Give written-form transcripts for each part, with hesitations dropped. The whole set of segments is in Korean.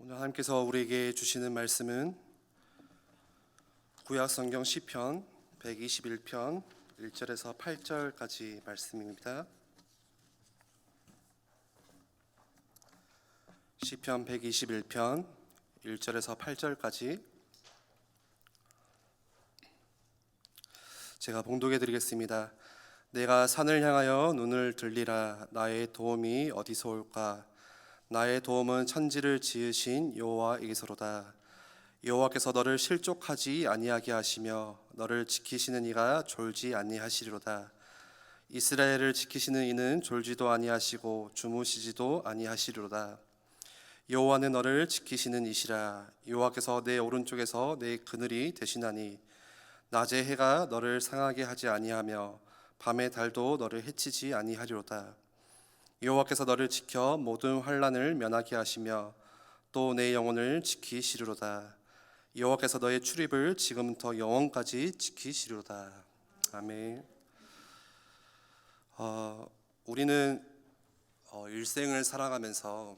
오늘 하나님께서 우리에게 주시는 말씀은 구약성경 시편 121편 1절에서 8절까지 말씀입니다. 시편 121편 1절에서 8절까지 제가 봉독해 드리겠습니다. 내가 산을 향하여 눈을 들리라. 나의 도움이 어디서 올까? 나의 도움은 천지를 지으신 여호와에게서로다. 여호와께서 너를 실족하지 아니하게 하시며 너를 지키시는 이가 졸지 아니하시리로다. 이스라엘을 지키시는 이는 졸지도 아니하시고 주무시지도 아니하시리로다. 여호와는 너를 지키시는 이시라. 여호와께서 내 오른쪽에서 내 그늘이 되시나니 낮의 해가 너를 상하게 하지 아니하며 밤의 달도 너를 해치지 아니하리로다. 여호와께서 너를 지켜 모든 환난을 면하게 하시며 또 내 영혼을 지키시리로다. 여호와께서 너의 출입을 지금부터 영원까지 지키시리로다. 아멘. 우리는 일생을 살아가면서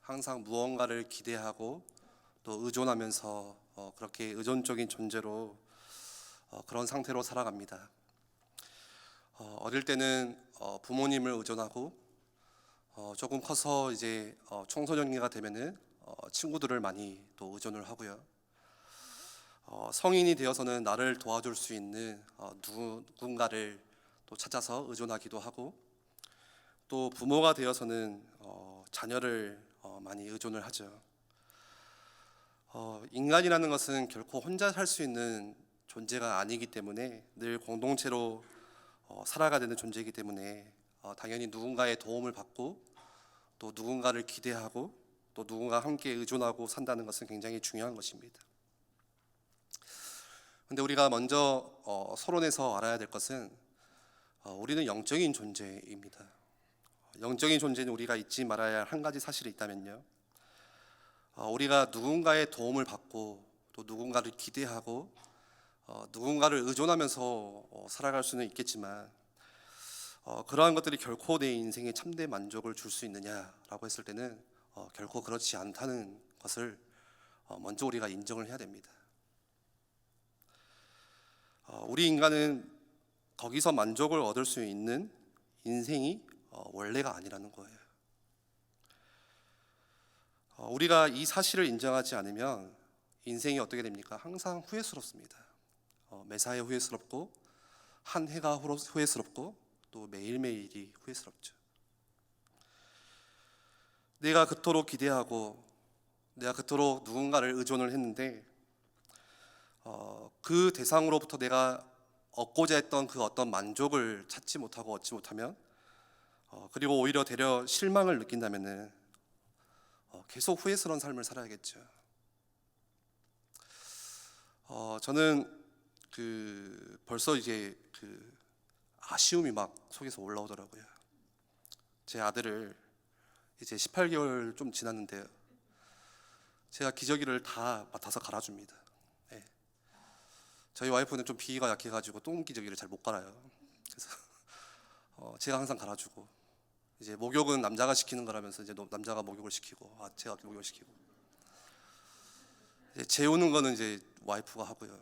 항상 무언가를 기대하고 또 의존하면서 그렇게 의존적인 존재로 그런 상태로 살아갑니다. 어릴 때는 부모님을 의존하고 조금 커서 이제 청소년기가 되면은 친구들을 많이 또 의존을 하고요. 성인이 되어서는 나를 도와줄 수 있는 누군가를 또 찾아서 의존하기도 하고, 또 부모가 되어서는 자녀를 많이 의존을 하죠. 인간이라는 것은 결코 혼자 살 수 있는 존재가 아니기 때문에 늘 공동체로 살아가야 되는 존재이기 때문에 당연히 누군가의 도움을 받고 또 누군가를 기대하고 또 누군가와 함께 의존하고 산다는 것은 굉장히 중요한 것입니다. 그런데 우리가 먼저 서론에서 알아야 될 것은 우리는 영적인 존재입니다. 영적인 존재는 우리가 잊지 말아야 할 한 가지 사실이 있다면요, 우리가 누군가의 도움을 받고 또 누군가를 기대하고 누군가를 의존하면서 살아갈 수는 있겠지만 그러한 것들이 결코 내 인생에 참된 만족을 줄 수 있느냐라고 했을 때는 결코 그렇지 않다는 것을 먼저 우리가 인정을 해야 됩니다. 우리 인간은 거기서 만족을 얻을 수 있는 인생이 원래가 아니라는 거예요. 우리가 이 사실을 인정하지 않으면 인생이 어떻게 됩니까? 항상 후회스럽습니다. 매사에 후회스럽고 한 해가 후회스럽고 또 매일매일이 후회스럽죠. 내가 그토록 기대하고 내가 그토록 누군가를 의존을 했는데 그 대상으로부터 내가 얻고자 했던 그 어떤 만족을 찾지 못하고 얻지 못하면 그리고 오히려 되려 실망을 느낀다면은 계속 후회스러운 삶을 살아야겠죠. 저는 벌써 이제 아쉬움이 막 속에서 올라오더라고요. 제 아들을 이제 18개월 좀 지났는데요, 제가 기저귀를 다 맡아서 갈아줍니다. 네. 저희 와이프는 좀 비위가 약해가지고 똥 기저귀를 잘 못 갈아요. 그래서 제가 항상 갈아주고, 이제 목욕은 남자가 시키는 거라면서 이제 남자가 목욕을 시키고, 제가 목욕을 시키고, 이제 재우는 거는 이제 와이프가 하고요.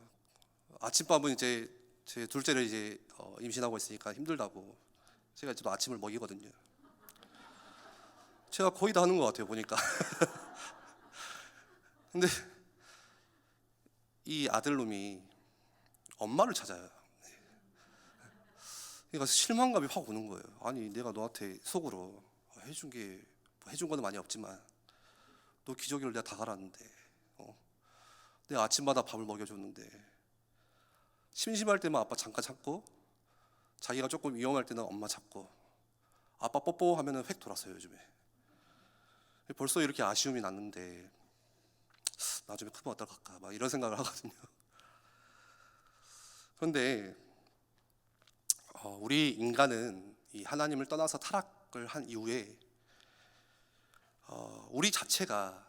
아침밥은 이제 제 둘째를 이제 임신하고 있으니까 힘들다고 제가 이제 또 아침을 먹이거든요. 제가 거의 다 하는 것 같아요, 보니까. 근데 이 아들놈이 엄마를 찾아요. 그러니까 실망감이 확 오는 거예요. 아니, 내가 너한테 속으로 해준 거는 많이 없지만 너 기저귀를 내가 다 갈았는데, 내가 아침마다 밥을 먹여줬는데, 심심할 때만 아빠 잠깐 찾고, 자기가 조금 위험할 때는 엄마 찾고, 아빠 뽀뽀 하면은 획 돌았어요, 요즘에. 벌써 이렇게 아쉬움이 났는데 나중에 크면 어떡할까 막 이런 생각을 하거든요. 그런데 우리 인간은 이 하나님을 떠나서 타락을 한 이후에 우리 자체가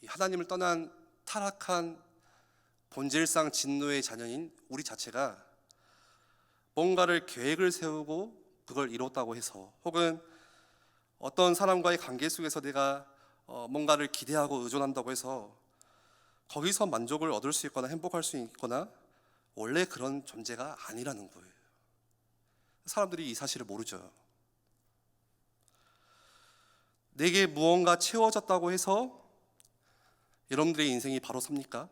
이 하나님을 떠난 타락한 본질상 진노의 자녀인 우리 자체가 뭔가를 계획을 세우고 그걸 이뤘다고 해서, 혹은 어떤 사람과의 관계 속에서 내가 뭔가를 기대하고 의존한다고 해서 거기서 만족을 얻을 수 있거나 행복할 수 있거나 원래 그런 존재가 아니라는 거예요. 사람들이 이 사실을 모르죠. 내게 무언가 채워졌다고 해서 여러분들의 인생이 바로 섭니까?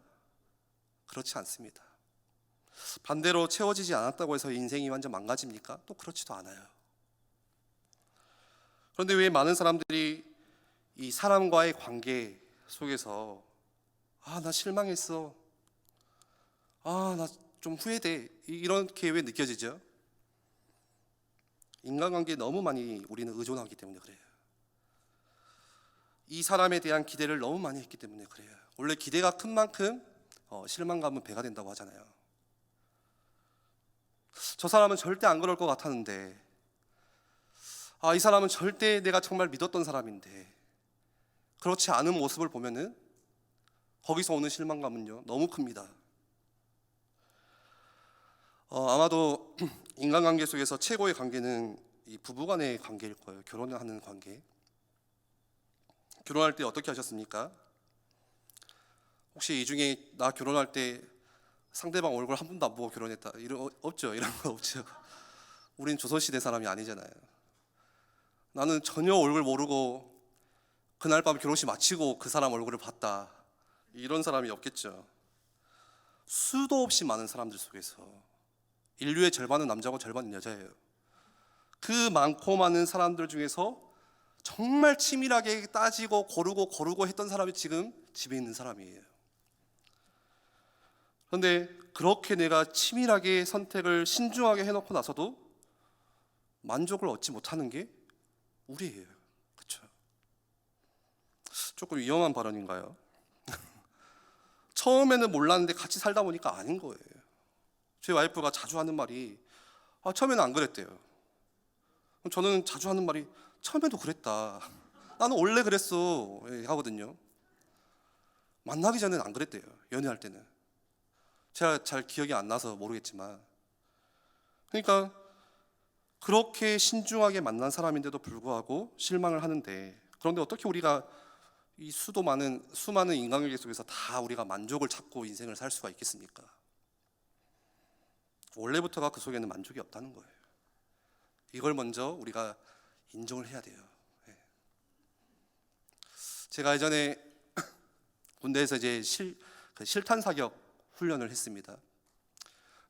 그렇지 않습니다. 반대로 채워지지 않았다고 해서 인생이 완전 망가집니까? 또 그렇지도 않아요. 그런데 왜 많은 사람들이 이 사람과의 관계 속에서 나 실망했어, 나 좀 후회돼, 이렇게 왜 느껴지죠? 인간관계에 너무 많이 우리는 의존하기 때문에 그래요. 이 사람에 대한 기대를 너무 많이 했기 때문에 그래요. 원래 기대가 큰 만큼 실망감은 배가 된다고 하잖아요. 저 사람은 절대 안 그럴 것 같았는데, 이 사람은 절대 내가 정말 믿었던 사람인데, 그렇지 않은 모습을 보면은 거기서 오는 실망감은요 너무 큽니다. 아마도 인간관계 속에서 최고의 관계는 이 부부간의 관계일 거예요. 결혼을 하는 관계. 결혼할 때 어떻게 하셨습니까? 혹시 이 중에 나 결혼할 때 상대방 얼굴 한 번도 안 보고 결혼했다, 이런 없죠? 이런 거 없죠. 우린 조선시대 사람이 아니잖아요. 나는 전혀 얼굴 모르고 그날 밤 결혼식 마치고 그 사람 얼굴을 봤다, 이런 사람이 없겠죠. 수도 없이 많은 사람들 속에서 인류의 절반은 남자고 절반은 여자예요. 그 많고 많은 사람들 중에서 정말 치밀하게 따지고 고르고 했던 사람이 지금 집에 있는 사람이에요. 그런데 그렇게 내가 치밀하게 선택을 신중하게 해놓고 나서도 만족을 얻지 못하는 게 우리예요. 그렇죠? 조금 위험한 발언인가요? 처음에는 몰랐는데 같이 살다 보니까 아닌 거예요. 제 와이프가 자주 하는 말이 처음에는 안 그랬대요. 저는 자주 하는 말이 처음에도 그랬다, 나는 원래 그랬어, 하거든요. 만나기 전에는 안 그랬대요. 연애할 때는. 제가 잘 기억이 안 나서 모르겠지만, 그러니까 그렇게 신중하게 만난 사람인데도 불구하고 실망을 하는데, 그런데 어떻게 우리가 이 수많은 인간관계 속에서 다 우리가 만족을 찾고 인생을 살 수가 있겠습니까? 원래부터가 그 속에는 만족이 없다는 거예요. 이걸 먼저 우리가 인정을 해야 돼요. 제가 예전에 군대에서 이제 실탄 사격 훈련을 했습니다.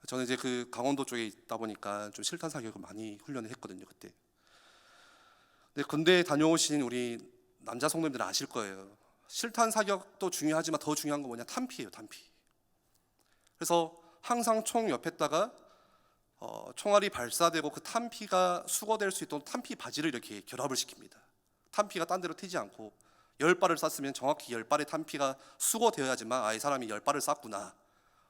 저는 이제 그 강원도 쪽에 있다 보니까 좀 실탄 사격을 많이 훈련을 했거든요, 그때. 근데 군대 다녀오신 우리 남자 성도님들은 아실 거예요. 실탄 사격도 중요하지만 더 중요한 건 뭐냐? 탄피예요, 탄피. 그래서 항상 총 옆에다가 총알이 발사되고 그 탄피가 수거될 수 있도록 탄피 바지를 이렇게 결합을 시킵니다. 탄피가 딴 데로 튀지 않고 10발을 쐈으면 정확히 10발의 탄피가 수거되어야지만 이 사람이 10발을 쐈구나.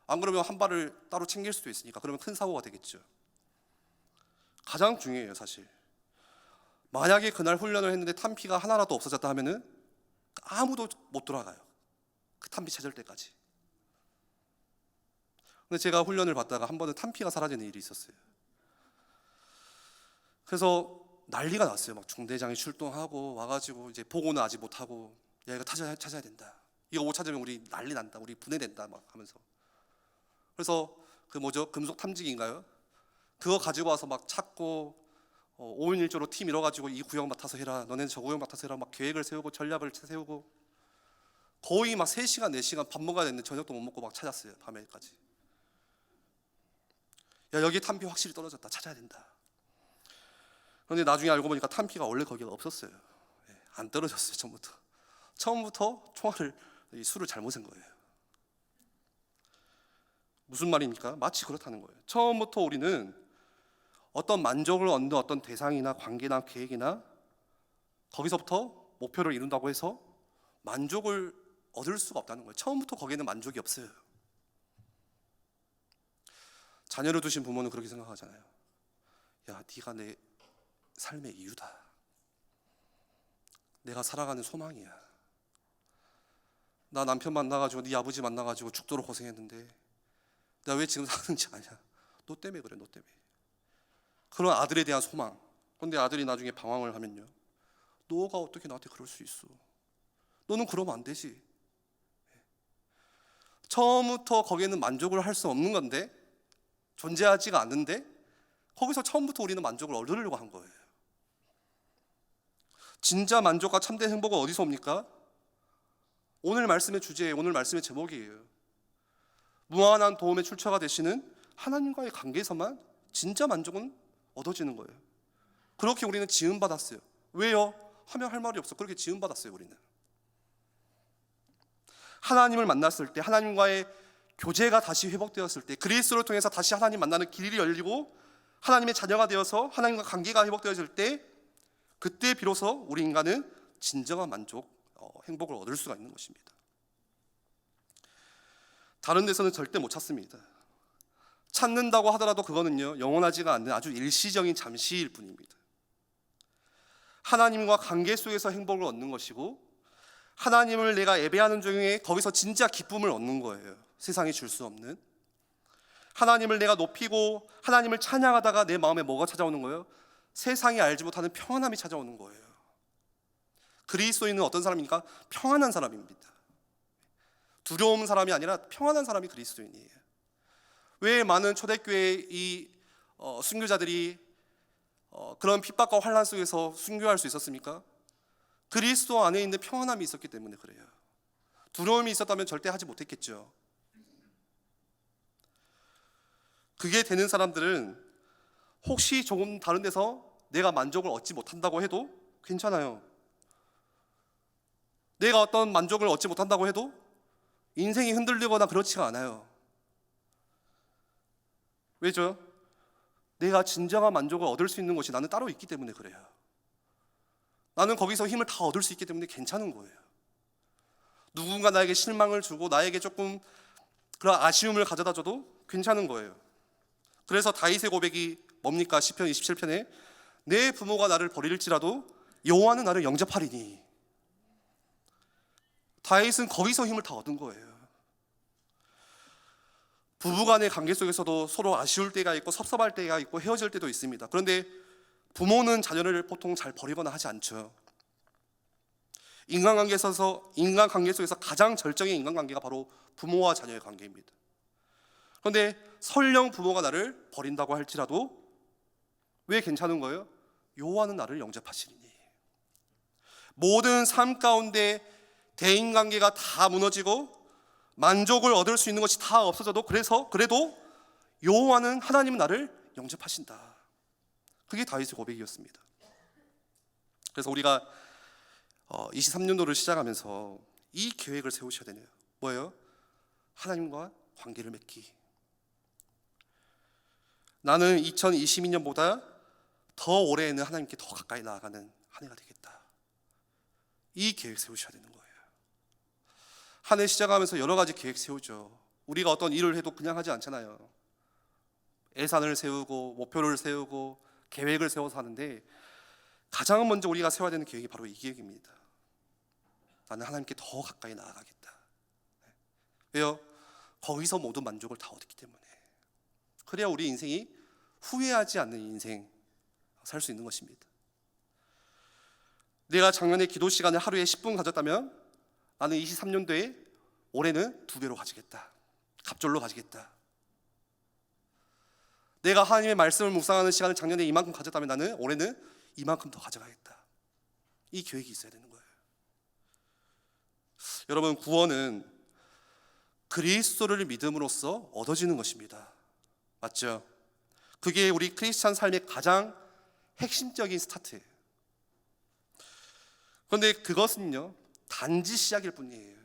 안 그러면 한 발을 따로 챙길 수도 있으니까, 그러면 큰 사고가 되겠죠. 가장 중요해요, 사실. 만약에 그날 훈련을 했는데 탄피가 하나라도 없어졌다 하면은 아무도 못 돌아가요. 그 탄피 찾을 때까지. 근데 제가 훈련을 받다가 한 번은 탄피가 사라지는 일이 있었어요. 그래서 난리가 났어요. 막 중대장이 출동하고 와가지고 이제 보고는 아직 못하고, 야, 이거 찾아야 된다, 이거 못 찾으면 우리 난리 난다, 우리 분해된다 막 하면서. 그래서 그 금속 탐지기인가요? 그거 가지고 와서 막 찾고 5인 1조로 팀 이뤄가지고 이 구역 맡아서 해라, 너네는 저 구역 맡아서 해라, 막 계획을 세우고 전략을 세우고 거의 막 3시간 4시간 밥 먹어야 되는데 저녁도 못 먹고 막 찾았어요, 밤에까지. 야, 여기 탄피 확실히 떨어졌다, 찾아야 된다. 그런데 나중에 알고 보니까 탄피가 원래 거기가 없었어요. 안 떨어졌어요. 처음부터 수를 잘못 센 거예요. 무슨 말입니까? 마치 그렇다는 거예요. 처음부터 우리는 어떤 만족을 얻는 어떤 대상이나 관계나 계획이나 거기서부터 목표를 이룬다고 해서 만족을 얻을 수가 없다는 거예요. 처음부터 거기에는 만족이 없어요. 자녀를 두신 부모는 그렇게 생각하잖아요. 야, 네가 내 삶의 이유다, 내가 살아가는 소망이야. 나 남편 만나가지고 네 아버지 만나가지고 죽도록 고생했는데 나 왜 지금 사는지 아냐? 너 때문에 그래, 너 때문에. 그런 아들에 대한 소망. 그런데 아들이 나중에 방황을 하면요, 너가 어떻게 나한테 그럴 수 있어? 너는 그러면 안 되지. 처음부터 거기에는 만족을 할 수 없는 건데, 존재하지가 않는데 거기서 처음부터 우리는 만족을 얻으려고 한 거예요. 진짜 만족과 참된 행복은 어디서 옵니까? 오늘 말씀의 주제예요. 오늘 말씀의 제목이에요. 무한한 도움의 출처가 되시는 하나님과의 관계에서만 진짜 만족은 얻어지는 거예요. 그렇게 우리는 지음받았어요. 왜요? 하면 할 말이 없어. 그렇게 지음받았어요. 우리는 하나님을 만났을 때, 하나님과의 교제가 다시 회복되었을 때, 그리스도를 통해서 다시 하나님 만나는 길이 열리고 하나님의 자녀가 되어서 하나님과 관계가 회복되어질 때, 그때 비로소 우리 인간은 진정한 만족, 행복을 얻을 수가 있는 것입니다. 다른 데서는 절대 못 찾습니다. 찾는다고 하더라도 그거는요, 영원하지가 않는 아주 일시적인 잠시일 뿐입니다. 하나님과 관계 속에서 행복을 얻는 것이고, 하나님을 내가 예배하는 중에 거기서 진짜 기쁨을 얻는 거예요. 세상이 줄 수 없는. 하나님을 내가 높이고 하나님을 찬양하다가 내 마음에 뭐가 찾아오는 거예요? 세상이 알지 못하는 평안함이 찾아오는 거예요. 그리스도인은 어떤 사람입니까? 평안한 사람입니다. 두려운 사람이 아니라 평안한 사람이 그리스도인이에요. 왜 많은 초대교회 순교자들이 그런 핍박과 환난 속에서 순교할 수 있었습니까? 그리스도 안에 있는 평안함이 있었기 때문에 그래요. 두려움이 있었다면 절대 하지 못했겠죠. 그게 되는 사람들은 혹시 조금 다른 데서 내가 만족을 얻지 못한다고 해도 괜찮아요. 내가 어떤 만족을 얻지 못한다고 해도 인생이 흔들리거나 그렇지가 않아요. 왜죠? 내가 진정한 만족을 얻을 수 있는 것이 나는 따로 있기 때문에 그래요. 나는 거기서 힘을 다 얻을 수 있기 때문에 괜찮은 거예요. 누군가 나에게 실망을 주고 나에게 조금 그런 아쉬움을 가져다 줘도 괜찮은 거예요. 그래서 다윗의 고백이 뭡니까? 시편 27편에 내 부모가 나를 버릴지라도 여호와는 나를 영접하리니. 다윗은 거기서 힘을 다 얻은 거예요. 부부간의 관계 속에서도 서로 아쉬울 때가 있고 섭섭할 때가 있고 헤어질 때도 있습니다. 그런데 부모는 자녀를 보통 잘 버리거나 하지 않죠. 인간관계 속에서 가장 절정의 인간관계가 바로 부모와 자녀의 관계입니다. 그런데 설령 부모가 나를 버린다고 할지라도 왜 괜찮은 거예요? 여호와는 나를 영접하시리니. 모든 삶 가운데 대인관계가 다 무너지고 만족을 얻을 수 있는 것이 다 없어져도 그래도 여호와는 하나님은 나를 영접하신다. 그게 다윗의 고백이었습니다. 그래서 우리가 23년도를 시작하면서 이 계획을 세우셔야 되네요. 뭐예요? 하나님과 관계를 맺기. 나는 2022년보다 더 올해에는 하나님께 더 가까이 나아가는 한 해가 되겠다. 이 계획 세우셔야 되는 거예요. 한 해 시작하면서 여러 가지 계획 세우죠. 우리가 어떤 일을 해도 그냥 하지 않잖아요. 예산을 세우고 목표를 세우고 계획을 세워서 하는데 가장 먼저 우리가 세워야 되는 계획이 바로 이 계획입니다. 나는 하나님께 더 가까이 나아가겠다. 왜요? 거기서 모든 만족을 다 얻었기 때문에. 그래야 우리 인생이 후회하지 않는 인생 살 수 있는 것입니다. 내가 작년에 기도 시간을 하루에 10분 가졌다면 나는 23년도에 올해는 2배로 가지겠다. 갑절로 가지겠다. 내가 하나님의 말씀을 묵상하는 시간을 작년에 이만큼 가졌다면 나는 올해는 이만큼 더 가져가겠다. 이 계획이 있어야 되는 거예요. 여러분, 구원은 그리스도를 믿음으로써 얻어지는 것입니다. 맞죠? 그게 우리 크리스찬 삶의 가장 핵심적인 스타트예요. 그런데 그것은요, 단지 시작일 뿐이에요.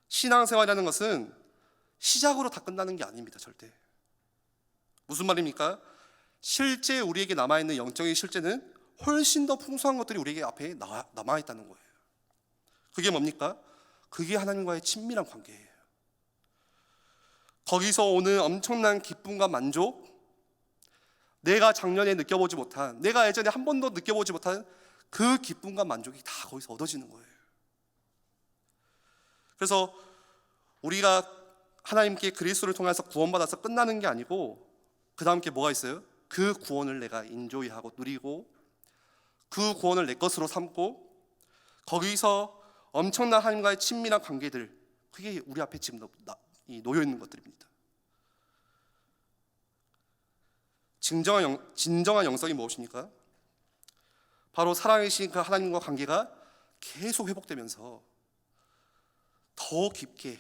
신앙생활이라는 것은 시작으로 다 끝나는 게 아닙니다. 절대. 무슨 말입니까? 실제 우리에게 남아있는 영적인 실제는 훨씬 더 풍성한 것들이 우리에게 앞에 남아있다는 거예요. 그게 뭡니까? 그게 하나님과의 친밀한 관계예요. 거기서 오는 엄청난 기쁨과 만족, 내가 작년에 느껴보지 못한, 내가 예전에 한 번도 느껴보지 못한 그 기쁨과 만족이 다 거기서 얻어지는 거예요. 그래서 우리가 하나님께 그리스도를 통해서 구원받아서 끝나는 게 아니고 그 다음 게 뭐가 있어요? 그 구원을 내가 인조이하고 누리고 그 구원을 내 것으로 삼고 거기서 엄청난 하나님과의 친밀한 관계들, 그게 우리 앞에 지금 놓여 있는 것들입니다. 진정한 영성이 무엇입니까? 바로 사랑이신 그 하나님과 관계가 계속 회복되면서 더 깊게,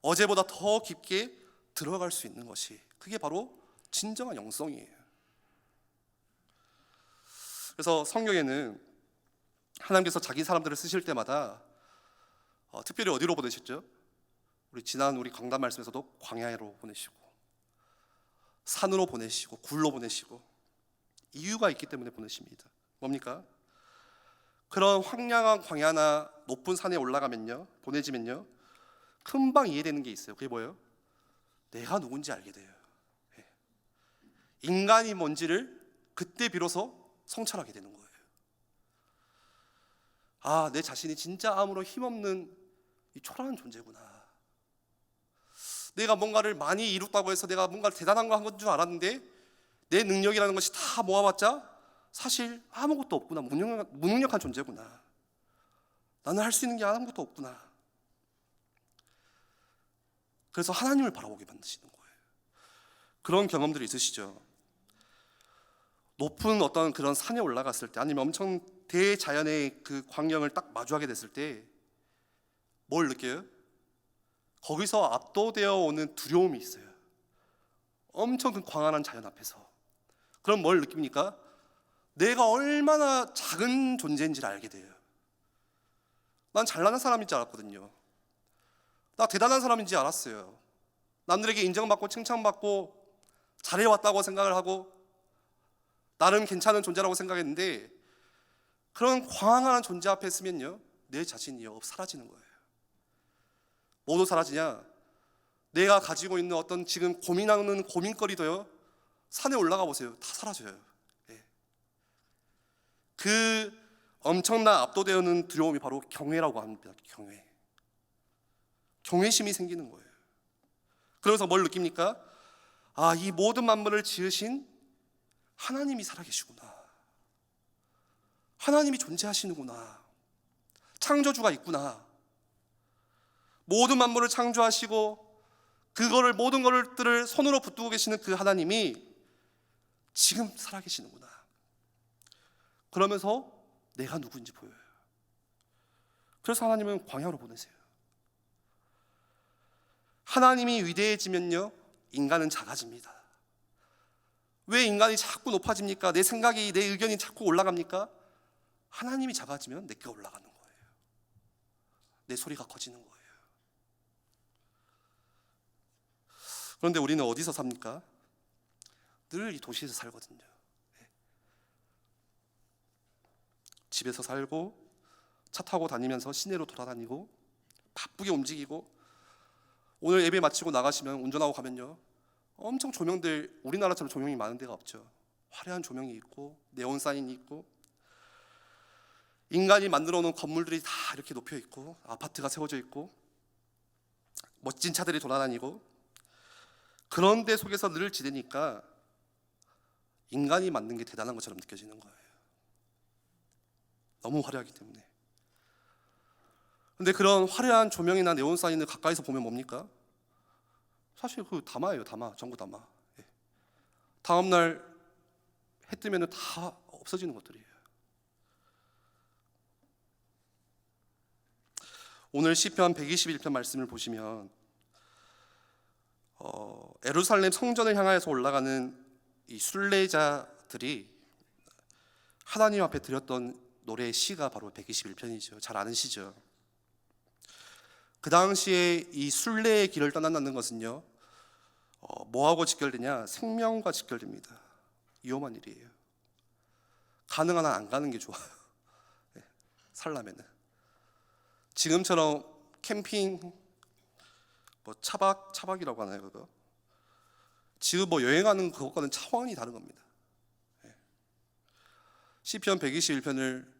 어제보다 더 깊게 들어갈 수 있는 것이, 그게 바로 진정한 영성이에요. 그래서 성경에는 하나님께서 자기 사람들을 쓰실 때마다 특별히 어디로 보내셨죠? 우리 강단 말씀에서도 광야로 보내시고, 산으로 보내시고, 굴로 보내시고, 이유가 있기 때문에 보내십니다. 뭡니까? 그런 황량한 광야나 높은 산에 보내지면요, 금방 이해되는 게 있어요. 그게 뭐예요? 내가 누군지 알게 돼요. 인간이 뭔지를 그때 비로소 성찰하게 되는 거예요. 아, 내 자신이 진짜 아무런 힘없는 이 초라한 존재구나. 내가 뭔가를 많이 이뤘다고 해서 내가 뭔가 대단한 거 한 건 줄 알았는데, 내 능력이라는 것이 다 모아봤자 사실 아무것도 없구나. 무능력한 존재구나. 나는 할 수 있는 게 아무것도 없구나. 그래서 하나님을 바라보게 만드시는 거예요. 그런 경험들이 있으시죠? 높은 어떤 그런 산에 올라갔을 때, 아니면 엄청 대자연의 그 광경을 딱 마주하게 됐을 때 뭘 느껴요? 거기서 압도되어 오는 두려움이 있어요. 엄청 그 광활한 자연 앞에서. 그럼 뭘 느낍니까? 내가 얼마나 작은 존재인지를 알게 돼요. 난 잘나는 사람인 줄 알았거든요. 나 대단한 사람인 줄 알았어요. 남들에게 인정받고 칭찬받고 잘해왔다고 생각을 하고 나름 괜찮은 존재라고 생각했는데, 그런 광활한 존재 앞에 있으면요, 내 자신이 사라지는 거예요. 뭐도 사라지냐? 내가 가지고 있는 어떤 지금 고민하는 고민거리도요, 산에 올라가 보세요. 다 사라져요. 그 엄청난 압도되는 두려움이 바로 경외라고 합니다. 경외심이 생기는 거예요. 그러면서 뭘 느낍니까? 아, 이 모든 만물을 지으신 하나님이 살아계시구나. 하나님이 존재하시는구나. 창조주가 있구나. 모든 만물을 창조하시고 모든 것들을 손으로 붙들고 계시는 그 하나님이 지금 살아계시는구나. 그러면서 내가 누구인지 보여요. 그래서 하나님은 광야로 보내세요. 하나님이 위대해지면요, 인간은 작아집니다. 왜 인간이 자꾸 높아집니까? 내 생각이, 내 의견이 자꾸 올라갑니까? 하나님이 작아지면 내가 올라가는 거예요. 내 소리가 커지는 거예요. 그런데 우리는 어디서 삽니까? 늘 이 도시에서 살거든요. 집에서 살고, 차 타고 다니면서 시내로 돌아다니고, 바쁘게 움직이고, 오늘 예배 마치고 나가시면, 운전하고 가면요, 엄청 조명들, 우리나라처럼 조명이 많은 데가 없죠. 화려한 조명이 있고, 네온 사인이 있고, 인간이 만들어 놓은 건물들이 다 이렇게 높여 있고, 아파트가 세워져 있고, 멋진 차들이 돌아다니고, 그런 데 속에서 늘 지내니까 인간이 만든 게 대단한 것처럼 느껴지는 거예요. 너무 화려하기 때문에. 근데 그런 화려한 조명이나 네온 사인을 가까이서 보면 뭡니까? 사실 그 담화예요. 담화, 전부 담화. 다음날 해 뜨면 다 없어지는 것들이에요. 오늘 시편 121편 말씀을 보시면 예루살렘 성전을 향하여서 올라가는 이 순례자들이 하나님 앞에 드렸던 노래의 시가 바로 121편이죠. 잘 아는 시죠. 그 당시에 이 순례의 길을 떠난다는 것은요, 뭐하고 직결되냐? 생명과 직결됩니다. 위험한 일이에요. 가능한 한 안 가는 게 좋아요. 살라면은. 지금처럼 캠핑, 차박이라고 하나요, 그거? 지금 여행하는 그것과는 차원이 다른 겁니다. 시편 121편을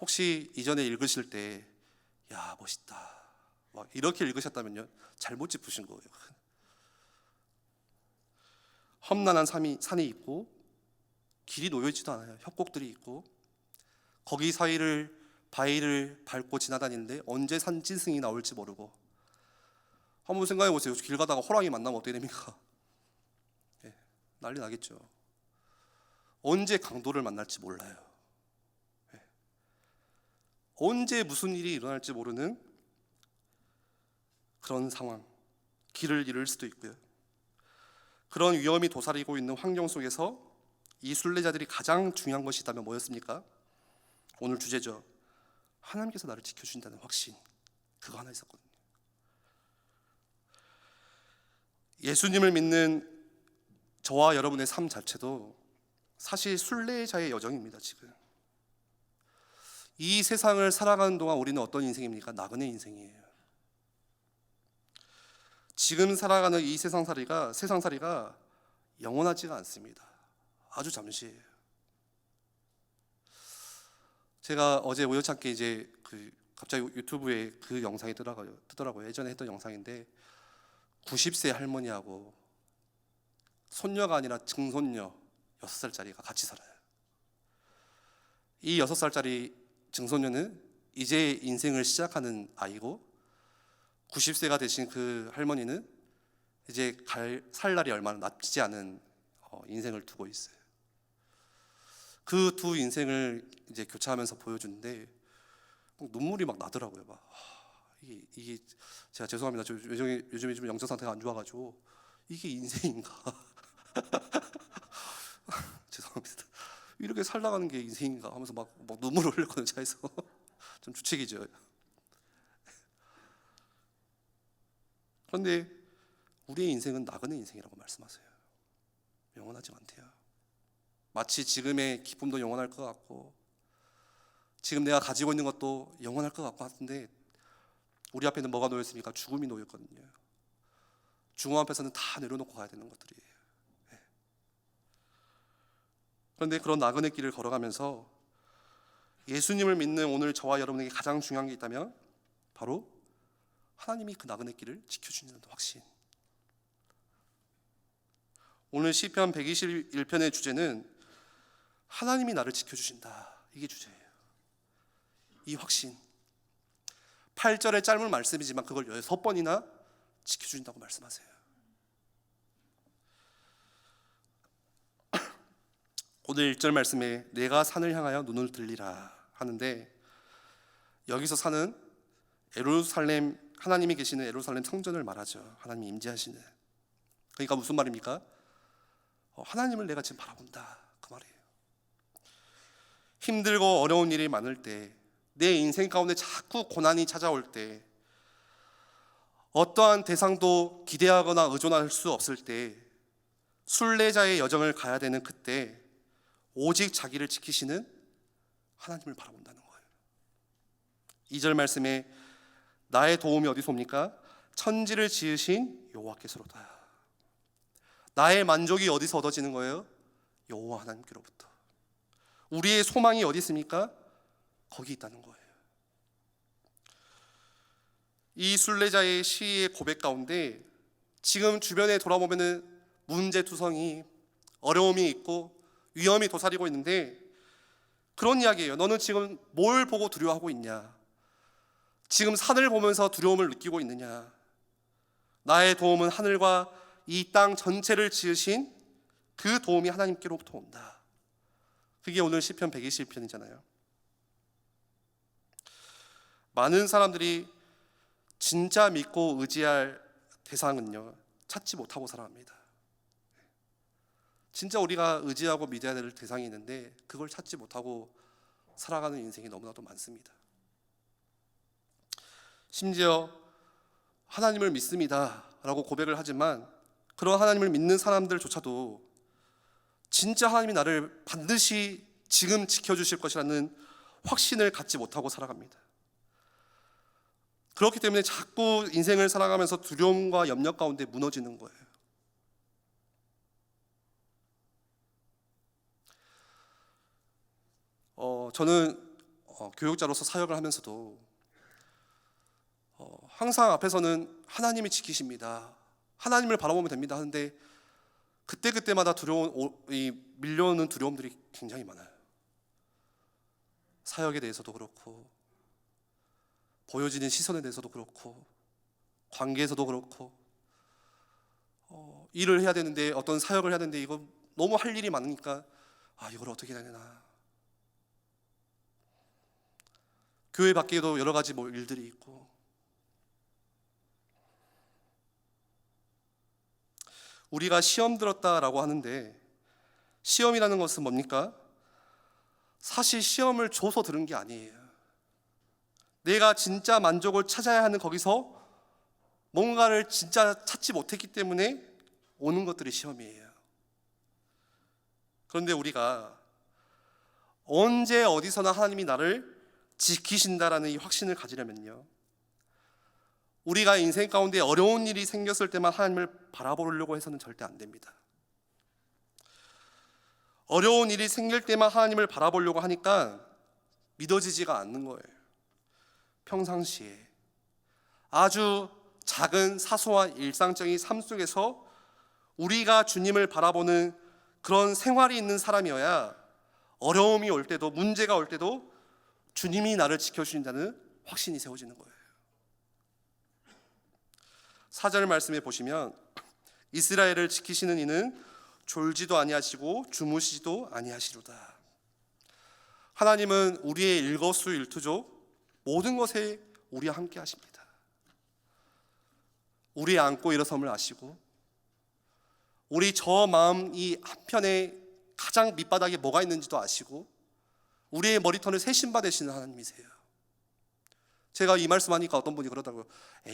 혹시 이전에 읽으실 때, 야, 멋있다, 이렇게 읽으셨다면요, 잘못 짚으신 거예요. 험난한 산이 있고, 길이 놓여있지도 않아요. 협곡들이 있고, 거기 사이를 바위를 밟고 지나다니는데 언제 산짐승이 나올지 모르고, 한번 생각해 보세요. 길 가다가 호랑이 만나면 어떻게 됩니까? 예, 난리 나겠죠. 언제 강도를 만날지 몰라요. 예, 언제 무슨 일이 일어날지 모르는 그런 상황, 길을 잃을 수도 있고요. 그런 위험이 도사리고 있는 환경 속에서 이 순례자들이 가장 중요한 것이 있다면 뭐였습니까? 오늘 주제죠. 하나님께서 나를 지켜주신다는 확신, 그거 하나 있었거든요. 예수님을 믿는 저와 여러분의 삶 자체도 사실 순례자의 여정입니다. 지금 이 세상을 살아가는 동안 우리는 어떤 인생입니까? 나그네 인생이에요. 지금 살아가는 이 세상살이가 영원하지가 않습니다. 아주 잠시예요. 제가 어제 우연찮게 이제 갑자기 유튜브에 그 영상이 뜨더라고요. 예전에 했던 영상인데 90세 할머니하고 손녀가 아니라 증손녀 6살짜리가 같이 살아요. 이 6살짜리 증손녀는 이제 인생을 시작하는 아이고, 90세가 되신 그 할머니는 이제 살 날이 얼마 남지 않은 인생을 두고 있어요. 그 두 인생을 이제 교차하면서 보여주는데 눈물이 막 나더라고요. 이게 제가 죄송합니다. 요즘에 좀 영적 상태가 안 좋아가지고 이게 인생인가? 죄송합니다. 이렇게 살아가는 게 인생인가 하면서 막 눈물을 흘렸거든요. 차에서. 좀 주책이죠. 그런데 우리의 인생은 나그네 인생이라고 말씀하세요. 영원하지 않대요. 마치 지금의 기쁨도 영원할 것 같고, 지금 내가 가지고 있는 것도 영원할 것 같고 하는데, 우리 앞에는 뭐가 놓여 있습니까? 죽음이 놓여 있거든요. 죽음 앞에서는 다 내려놓고 가야 되는 것들이에요. 그런데 그런 나그네 길을 걸어가면서 예수님을 믿는 오늘 저와 여러분에게 가장 중요한 게 있다면 바로 하나님이 그 나그네 길을 지켜주시는 확신. 오늘 시편 121편의 주제는 하나님이 나를 지켜주신다, 이게 주제예요. 이 확신, 8절의 짧은 말씀이지만 그걸 6번이나 지켜주신다고 말씀하세요. 오늘 1절 말씀에 내가 산을 향하여 눈을 들리라 하는데, 여기서 산은 예루살렘, 하나님이 계시는 예루살렘 성전을 말하죠. 하나님이 임재하시는. 그러니까 무슨 말입니까? 하나님을 내가 지금 바라본다, 그 말이에요. 힘들고 어려운 일이 많을 때, 내 인생 가운데 자꾸 고난이 찾아올 때, 어떠한 대상도 기대하거나 의존할 수 없을 때, 순례자의 여정을 가야 되는 그때 오직 자기를 지키시는 하나님을 바라본다는 거예요. 2절 말씀에 나의 도움이 어디서 옵니까? 천지를 지으신 여호와께서로다. 나의 만족이 어디서 얻어지는 거예요? 여호와 하나님께로부터. 우리의 소망이 어디 있습니까? 거기 있다는 거예요. 이 순례자의 시의 고백 가운데 지금 주변에 돌아보면은 문제투성이, 어려움이 있고 위험이 도사리고 있는데 그런 이야기예요. 너는 지금 뭘 보고 두려워하고 있냐? 지금 산을 보면서 두려움을 느끼고 있느냐? 나의 도움은 하늘과 이 땅 전체를 지으신 그 도움이 하나님께로부터 온다. 그게 오늘 시편 121편이잖아요. 많은 사람들이 진짜 믿고 의지할 대상은요, 찾지 못하고 살아갑니다. 진짜 우리가 의지하고 믿어야 될 대상이 있는데 그걸 찾지 못하고 살아가는 인생이 너무나도 많습니다. 심지어 하나님을 믿습니다 라고 고백을 하지만 그런 하나님을 믿는 사람들조차도 진짜 하나님이 나를 반드시 지금 지켜주실 것이라는 확신을 갖지 못하고 살아갑니다. 그렇기 때문에 자꾸 인생을 살아가면서 두려움과 염려 가운데 무너지는 거예요. 저는 교육자로서 사역을 하면서도 항상 앞에서는 하나님이 지키십니다, 하나님을 바라보면 됩니다 하는데 그때마다 밀려오는 두려움들이 굉장히 많아요. 사역에 대해서도 그렇고 보여지는 시선에 대해서도 그렇고 관계에서도 그렇고 일을 해야 되는데 어떤 사역을 해야 되는데 이거 너무 할 일이 많으니까 이걸 어떻게 해야 되나. 교회 밖에도 여러 가지 일들이 있고 우리가 시험 들었다라고 하는데 시험이라는 것은 뭡니까? 사실 시험을 줘서 들은 게 아니에요. 내가 진짜 만족을 찾아야 하는 거기서 뭔가를 진짜 찾지 못했기 때문에 오는 것들이 시험이에요. 그런데 우리가 언제 어디서나 하나님이 나를 지키신다라는 이 확신을 가지려면요, 우리가 인생 가운데 어려운 일이 생겼을 때만 하나님을 바라보려고 해서는 절대 안 됩니다. 어려운 일이 생길 때만 하나님을 바라보려고 하니까 믿어지지가 않는 거예요. 평상시에 아주 작은 사소한 일상적인 삶 속에서 우리가 주님을 바라보는 그런 생활이 있는 사람이어야 어려움이 올 때도 문제가 올 때도 주님이 나를 지켜주신다는 확신이 세워지는 거예요. 4절 말씀에 보시면 이스라엘을 지키시는 이는 졸지도 아니하시고 주무시지도 아니하시로다. 하나님은 우리의 일거수일투족 모든 것에 우리와 함께 하십니다. 우리의 앉고 일어섬을 아시고 우리 저 마음 이 한편에 가장 밑바닥에 뭐가 있는지도 아시고 우리의 머리털을 세신바 되시는 하나님이세요. 제가 이 말씀하니까 어떤 분이 그러더라고요.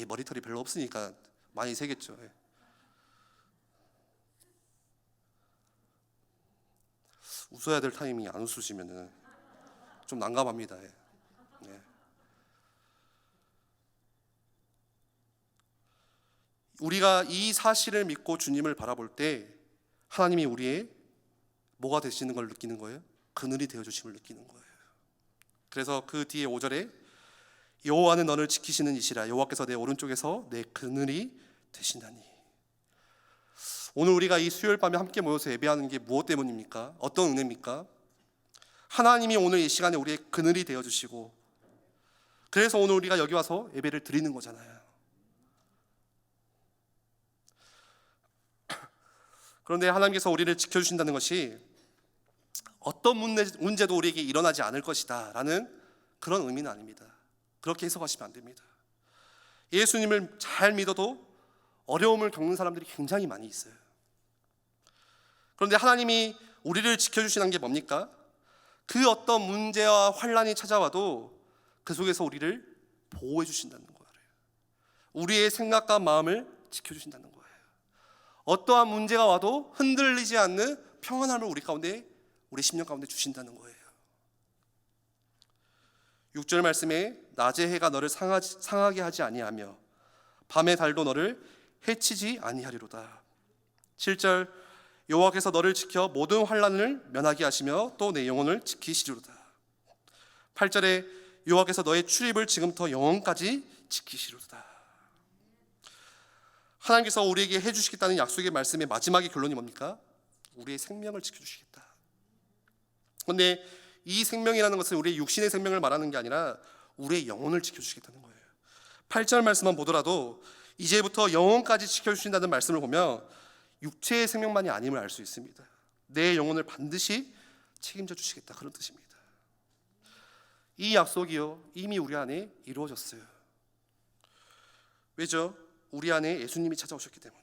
머리털이 별로 없으니까 많이 세겠죠. 웃어야 될 타이밍이 안 웃으시면 좀 난감합니다. 우리가 이 사실을 믿고 주님을 바라볼 때 하나님이 우리의 뭐가 되시는 걸 느끼는 거예요? 그늘이 되어주심을 느끼는 거예요. 그래서 그 뒤에 5절에 여호와는 너를 지키시는 이시라. 여호와께서 내 오른쪽에서 내 그늘이 되시나니. 오늘 우리가 이 수요일 밤에 함께 모여서 예배하는 게 무엇 때문입니까? 어떤 은혜입니까? 하나님이 오늘 이 시간에 우리의 그늘이 되어주시고 그래서 오늘 우리가 여기 와서 예배를 드리는 거잖아요. 그런데 하나님께서 우리를 지켜주신다는 것이 어떤 문제도 우리에게 일어나지 않을 것이다 라는 그런 의미는 아닙니다. 그렇게 해석하시면 안 됩니다. 예수님을 잘 믿어도 어려움을 겪는 사람들이 굉장히 많이 있어요. 그런데 하나님이 우리를 지켜주시는 게 뭡니까? 그 어떤 문제와 환난이 찾아와도 그 속에서 우리를 보호해 주신다는 거예요. 우리의 생각과 마음을 지켜주신다는 거예요. 어떠한 문제가 와도 흔들리지 않는 평안함을 우리 가운데, 우리 심령 가운데 주신다는 거예요. 6절 말씀에 낮의 해가 너를 상하게 하지 아니하며 밤의 달도 너를 해치지 아니하리로다. 7절 여호와께서 너를 지켜 모든 환난을 면하게 하시며 또 내 영혼을 지키시리로다. 8절에 여호와께서 너의 출입을 지금부터 영원까지 지키시리로다. 하나님께서 우리에게 해주시겠다는 약속의 말씀의 마지막의 결론이 뭡니까? 우리의 생명을 지켜주시겠다. 그런데 이 생명이라는 것은 우리의 육신의 생명을 말하는 게 아니라 우리의 영혼을 지켜주시겠다는 거예요. 8절 말씀만 보더라도 이제부터 영혼까지 지켜주신다는 말씀을 보면 육체의 생명만이 아님을 알 수 있습니다. 내 영혼을 반드시 책임져 주시겠다, 그런 뜻입니다. 이 약속이요 이미 우리 안에 이루어졌어요. 왜죠? 우리 안에 예수님이 찾아오셨기 때문에.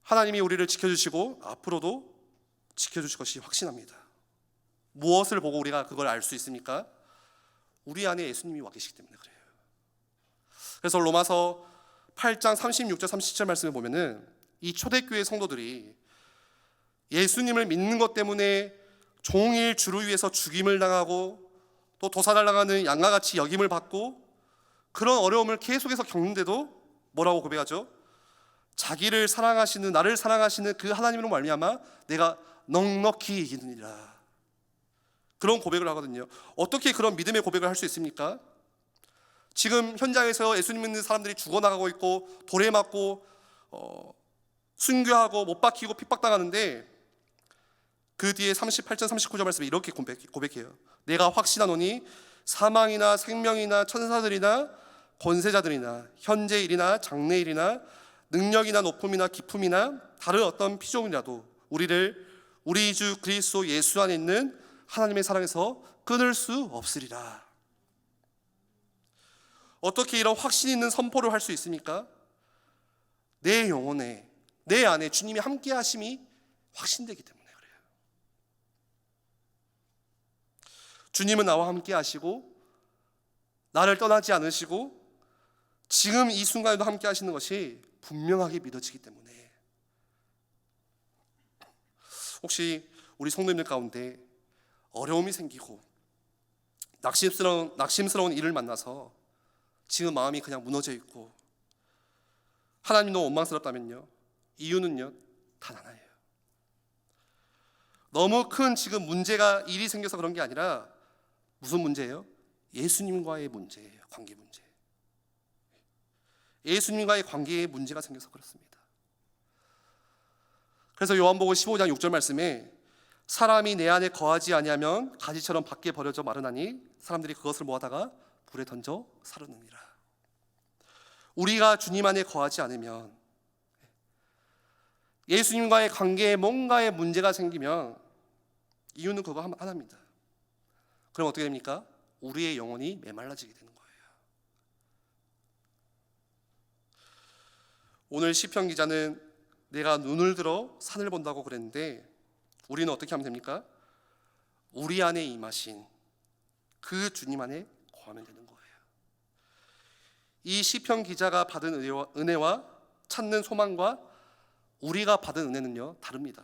하나님이 우리를 지켜주시고 앞으로도 지켜주실 것이 확신합니다. 무엇을 보고 우리가 그걸 알 수 있습니까? 우리 안에 예수님이 와 계시기 때문에 그래요. 그래서 로마서 8장 36절 37절 말씀을 보면은 이 초대교회 성도들이 예수님을 믿는 것 때문에 종일 주를 위해서 죽임을 당하고 또 도살당하는 양과 같이 여김을 받고 그런 어려움을 계속해서 겪는데도 뭐라고 고백하죠? 자기를 사랑하시는, 나를 사랑하시는 그 하나님으로 말미암아 내가 넉넉히 이기느니라, 그런 고백을 하거든요. 어떻게 그런 믿음의 고백을 할 수 있습니까? 지금 현장에서 예수님 믿는 사람들이 죽어나가고 있고 돌에 맞고 순교하고 못 박히고 핍박당하는데 그 뒤에 38절 39절 말씀에 이렇게 고백해요. 내가 확신하노니 사망이나 생명이나 천사들이나 권세자들이나 현재 일이나 장래 일이나 능력이나 높음이나 기품이나 다른 어떤 피조물이라도 우리를 우리 주 그리스도 예수 안에 있는 하나님의 사랑에서 끊을 수 없으리라. 어떻게 이런 확신 있는 선포를 할 수 있습니까? 내 영혼에, 내 안에 주님이 함께 하심이 확신되기 때문에 그래요. 주님은 나와 함께 하시고 나를 떠나지 않으시고 지금 이 순간에도 함께 하시는 것이 분명하게 믿어지기 때문에, 혹시 우리 성도님들 가운데 어려움이 생기고 낙심스러운 일을 만나서 지금 마음이 그냥 무너져 있고 하나님 너무 원망스럽다면요, 이유는요 단 하나예요. 너무 큰 지금 일이 생겨서 그런 게 아니라 무슨 문제예요? 예수님과의 문제예요. 관계 문제. 예수님과의 관계에 문제가 생겨서 그렇습니다. 그래서 요한복음 15장 6절 말씀에 사람이 내 안에 거하지 아니하면 가지처럼 밖에 버려져 마르나니 사람들이 그것을 모아다가 불에 던져 사르느니라. 우리가 주님 안에 거하지 않으면, 예수님과의 관계에 뭔가의 문제가 생기면 이유는 그거 하나입니다. 그럼 어떻게 됩니까? 우리의 영혼이 메말라지게 되는 거예요. 오늘 시편 기자는 내가 눈을 들어 산을 본다고 그랬는데 우리는 어떻게 하면 됩니까? 우리 안에 임하신 그 주님 안에 거하면 되는 거예요. 이 시편 기자가 받은 은혜와 찾는 소망과 우리가 받은 은혜는요 다릅니다.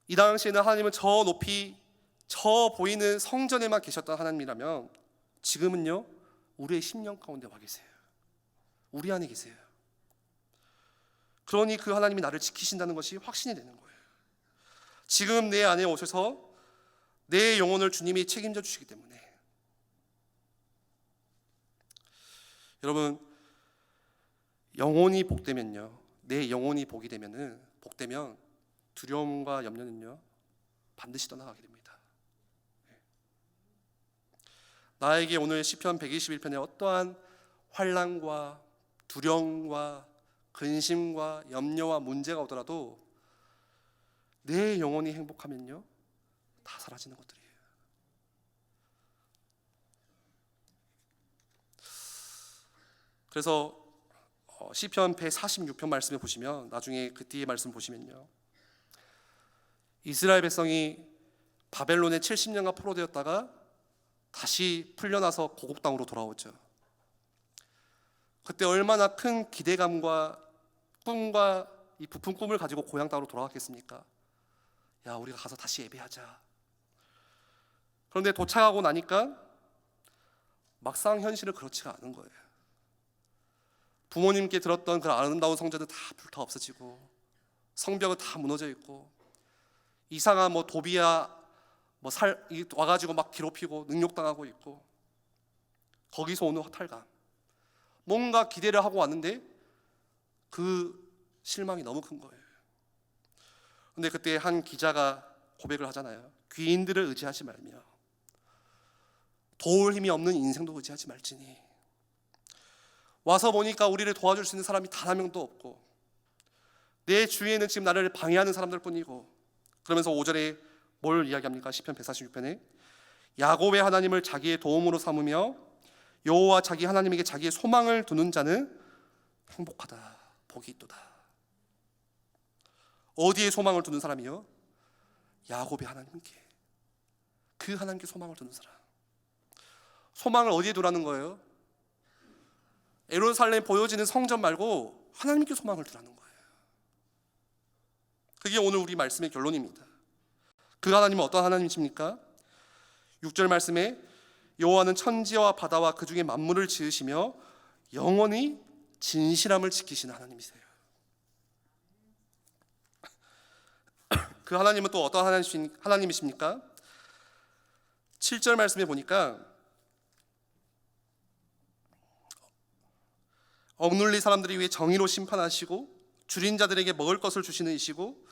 이 당시에는 하나님은 저 높이 저 보이는 성전에만 계셨던 하나님이라면 지금은요 우리의 심령 가운데 와 계세요. 우리 안에 계세요. 그러니 그 하나님이 나를 지키신다는 것이 확신이 되는 거예요. 지금 내 안에 오셔서 내 영혼을 주님이 책임져 주시기 때문에. 여러분, 영혼이 복되면요, 내 영혼이 복되면 두려움과 염려는요 반드시 떠나가게 됩니다. 나에게 오늘 시편 121편에 어떠한 환난과 두려움과 근심과 염려와 문제가 오더라도 내 영혼이 행복하면요 다 사라지는 것들이에요. 그래서 시편 146편 말씀에 보시면, 나중에 그 뒤에 말씀 보시면요, 이스라엘 백성이 바벨론에 70년간 포로되었다가 다시 풀려나서 고국 땅으로 돌아오죠. 그때 얼마나 큰 기대감과 꿈과 이 부푼 꿈을 가지고 고향 땅으로 돌아갔겠습니까? 야, 우리가 가서 다시 예배하자. 그런데 도착하고 나니까 막상 현실은 그렇지가 않은 거예요. 부모님께 들었던 그 아름다운 성전은 다 불타 없어지고 성벽은 다 무너져 있고 이상한 도비야 와가지고 막 괴롭히고 능욕당하고 있고, 거기서 오는 허탈감, 뭔가 기대를 하고 왔는데 그 실망이 너무 큰 거예요. 그런데 그때 한 기자가 고백을 하잖아요. 귀인들을 의지하지 말며 도울 힘이 없는 인생도 의지하지 말지니, 와서 보니까 우리를 도와줄 수 있는 사람이 단 한 명도 없고 내 주위에는 지금 나를 방해하는 사람들 뿐이고. 그러면서 5절에 뭘 이야기합니까? 시편 146편에 야곱의 하나님을 자기의 도움으로 삼으며 여호와 자기 하나님에게 자기의 소망을 두는 자는 행복하다, 복이 있도다. 어디에 소망을 두는 사람이요? 야곱의 하나님께, 그 하나님께 소망을 두는 사람. 소망을 어디에 두라는 거예요? 예루살렘 보여지는 성전 말고 하나님께 소망을 두라는 거예요. 그게 오늘 우리 말씀의 결론입니다. 그 하나님은 어떤 하나님이십니까? 6절 말씀에 여호와는 천지와 바다와 그 중에 만물을 지으시며 영원히 진실함을 지키시는 하나님이세요. 그 하나님은 또 어떤 하나님이십니까? 7절 말씀에 보니까 억눌린 사람들이 위해 정의로 심판하시고 줄인 자들에게 먹을 것을 주시는 이시고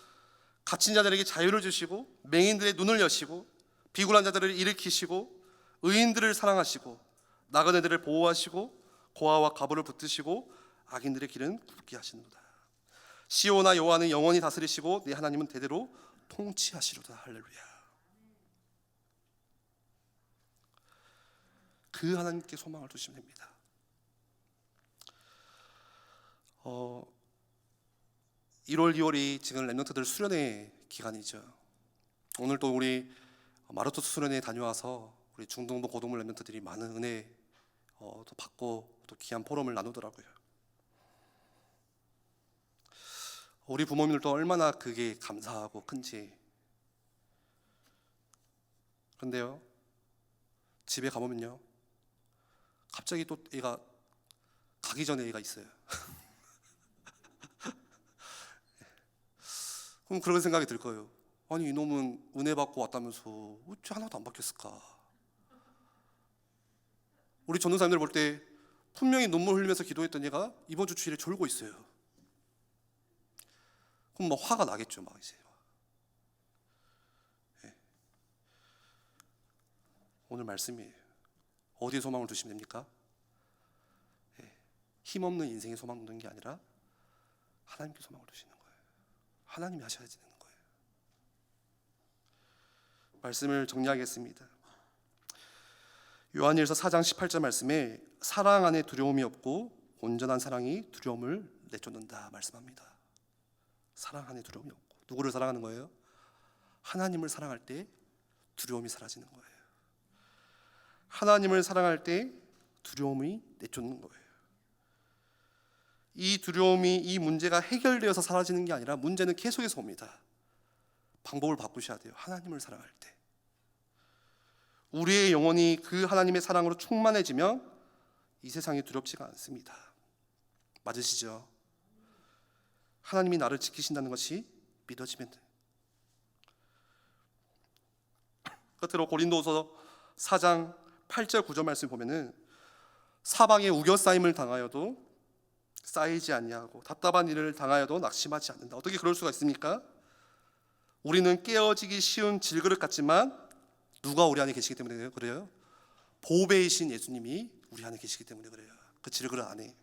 갇힌 자들에게 자유를 주시고 맹인들의 눈을 여시고 비굴한 자들을 일으키시고 의인들을 사랑하시고 나그네들을 보호하시고 고아와 과부를 붙드시고 악인들의 길은 굽게 하시는도다. 시온아 여호와는 영원히 다스리시고 네 하나님은 대대로 통치하시로다. 할렐루야. 그 하나님께 소망을 두시면 됩니다. 1월, 2월이 지금 렘넌트들 수련회 기간이죠. 오늘 또 우리 마르토 수련회 다녀와서 우리 중동부 고동물 렘넌트들이 많은 은혜 또 받고 또 귀한 포럼을 나누더라고요. 우리 부모님들도 얼마나 그게 감사하고 큰지. 그런데요, 집에 가보면요, 갑자기 또 애가 가기 전에 애가 있어요. 그럼 그런 생각이 들 거예요. 아니 이놈은 은혜 받고 왔다면서 어째 하나도 안 바뀌었을까? 우리 전도사님들 볼 때 분명히 눈물 흘리면서 기도했던 얘가 이번 주 주일에 졸고 있어요. 그럼 뭐 화가 나겠죠, 막 이제. 네. 오늘 말씀이에요. 어디에 소망을 두시면 됩니까? 네. 힘없는 인생에 소망 두는 게 아니라 하나님께 소망을 두시는 거예요. 하나님이 하셔야 되는 거예요. 말씀을 정리하겠습니다. 요한일서 4장 18절 말씀에 사랑 안에 두려움이 없고 온전한 사랑이 두려움을 내쫓는다 말씀합니다. 사랑 안에 두려움이 없고, 누구를 사랑하는 거예요? 하나님을 사랑할 때 두려움이 사라지는 거예요. 하나님을 사랑할 때 두려움이 내쫓는 거예요. 이 두려움이, 이 문제가 해결되어서 사라지는 게 아니라 문제는 계속해서 옵니다. 방법을 바꾸셔야 돼요. 하나님을 사랑할 때 우리의 영혼이 그 하나님의 사랑으로 충만해지면 이 세상이 두렵지가 않습니다. 맞으시죠? 하나님이 나를 지키신다는 것이 믿어지면 돼요. 끝으로 고린도서 4장 8절 9절 말씀 보면은 사방에 우겨싸임을 당하여도 쌓이지 아니하고 답답한 일을 당하여도 낙심하지 않는다. 어떻게 그럴 수가 있습니까? 우리는 깨어지기 쉬운 질그릇 같지만 누가 우리 안에 계시기 때문에 그래요? 보배이신 예수님이 우리 안에 계시기 때문에 그래요. 그 질그릇 안에.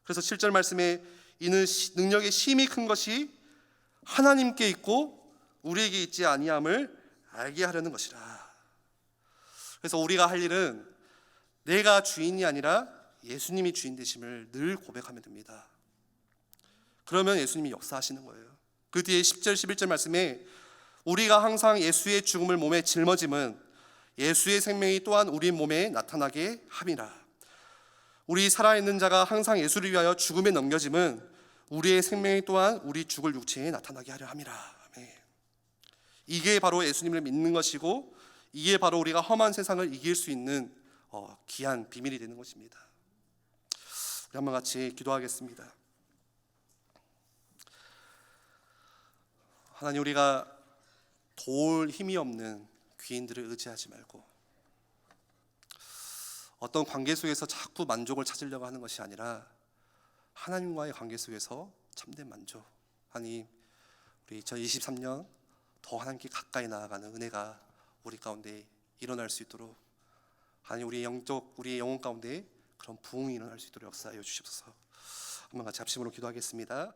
그래서 7절 말씀에 이는 능력의 심이 큰 것이 하나님께 있고 우리에게 있지 아니함을 알게 하려는 것이라. 그래서 우리가 할 일은 내가 주인이 아니라 예수님이 주인 되심을 늘 고백하면 됩니다. 그러면 예수님이 역사하시는 거예요. 그 뒤에 10절 11절 말씀에 우리가 항상 예수의 죽음을 몸에 짊어짐은 예수의 생명이 또한 우리 몸에 나타나게 함이라. 우리 살아있는 자가 항상 예수를 위하여 죽음에 넘겨짐은 우리의 생명이 또한 우리 죽을 육체에 나타나게 하려 함이라. 아멘. 이게 바로 예수님을 믿는 것이고 이게 바로 우리가 험한 세상을 이길 수 있는 귀한 비밀이 되는 것입니다. 우리 한번 같이 기도하겠습니다. 하나님, 우리가 도울 힘이 없는 귀인들을 의지하지 말고 어떤 관계 속에서 자꾸 만족을 찾으려고 하는 것이 아니라 하나님과의 관계 속에서 참된 만족. 하나님, 우리 2023년 더 하나님께 가까이 나아가는 은혜가 우리 가운데 일어날 수 있도록 하나님, 우리의 영혼 가운데 그런 부흥이 일어날 수 있도록 역사하여 주시옵소서. 한번 같이 합심으로 기도하겠습니다.